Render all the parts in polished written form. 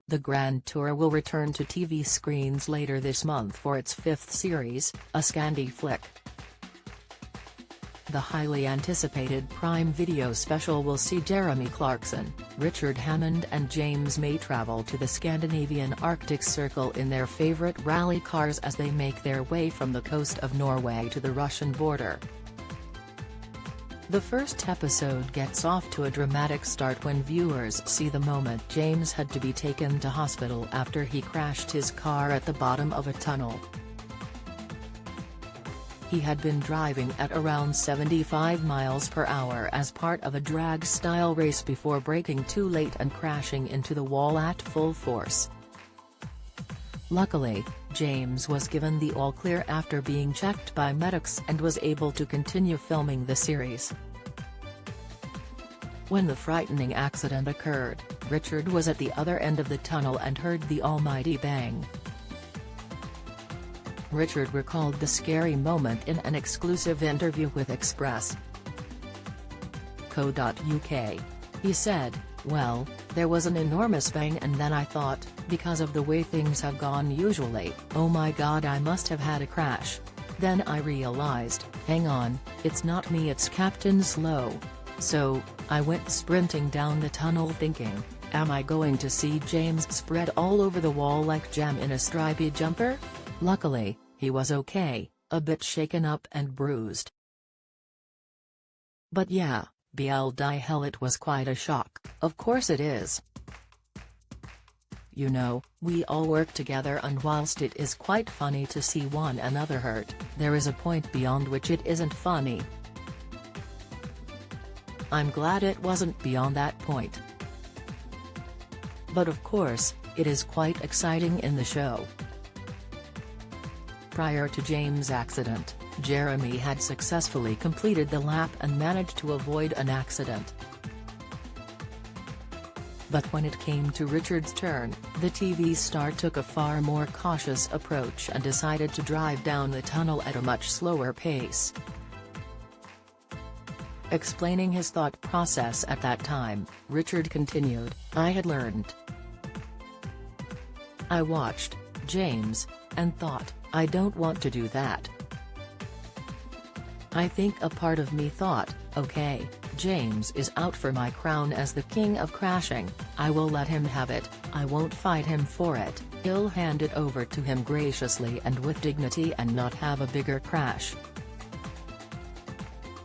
The Grand Tour will return to TV screens later this month for its fifth series, a Scandi flick. The highly anticipated Prime Video special will see Jeremy Clarkson, Richard Hammond and James May travel to the Scandinavian Arctic Circle in their favourite rally cars as they make their way from the coast of Norway to the Russian border. The first episode gets off to a dramatic start when viewers see the moment James had to be taken to hospital after he crashed his car at the bottom of a tunnel. He had been driving at around 75 miles per hour as part of a drag-style race before braking too late and crashing into the wall at full force. Luckily, James was given the all-clear after being checked by medics and was able to continue filming the series. When the frightening accident occurred, Richard was at the other end of the tunnel and heard the almighty bang. Richard recalled the moment in an exclusive interview with Express.co.uk. He said, "Well, there was an enormous bang and then I thought, because of the way things have gone usually, oh my god, I must have had a crash. Then I realized, hang on, it's not me, it's Captain Slow. So, I went sprinting down the tunnel thinking, am I going to see James spread all over the wall like jam in a stripy jumper?" Luckily, he was okay, a bit shaken up and bruised. But yeah, hell, it was quite a shock. Of course it is. You know, we all work together and whilst it is quite funny to see one another hurt, there is a point beyond which it isn't funny. I'm glad it wasn't beyond that point. But of course, it is quite exciting in the show. Prior to James' accident, Jeremy had successfully completed the lap and managed to avoid an accident. But when it came to Richard's turn, the TV star took a far more cautious approach and decided to drive down the tunnel at a much slower pace. Explaining his thought process at that time, Richard continued, "I had learned. I watched James and thought, I don't want to do that. I think a part of me thought, okay, James is out for my crown as the king of crashing, I will let him have it, I won't fight him for it, he'll hand it over to him graciously and with dignity and not have a bigger crash.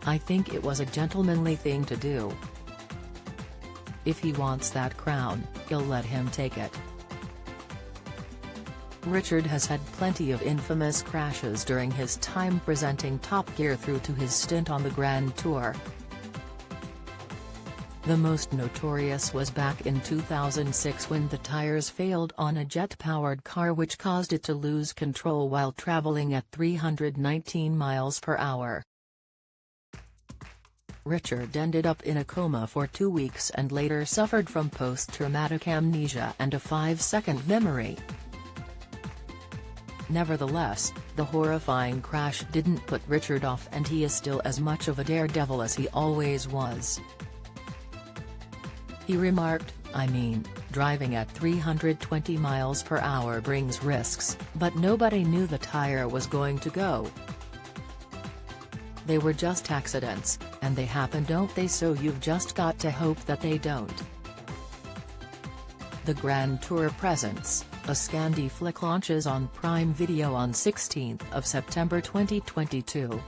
I think it was a gentlemanly thing to do. If he wants that crown, he'll let him take it." Richard has had plenty of infamous crashes during his time presenting Top Gear through to his stint on the Grand Tour. The most notorious was back in 2006 when the tires failed on a jet-powered car which caused it to lose control while traveling at 319 miles per hour. Richard ended up in a coma for 2 weeks and later suffered from post-traumatic amnesia and a 5-second memory. Nevertheless, the horrifying crash didn't put Richard off and he is still as much of a daredevil as he always was. He remarked, "I mean, driving at 320 miles per hour brings risks, but nobody knew the tire was going to go. They were just accidents, and they happen, don't they, so you've just got to hope that they don't." The Grand Tour presents, a Scandi flick launches on Prime Video on 16th of September 2022.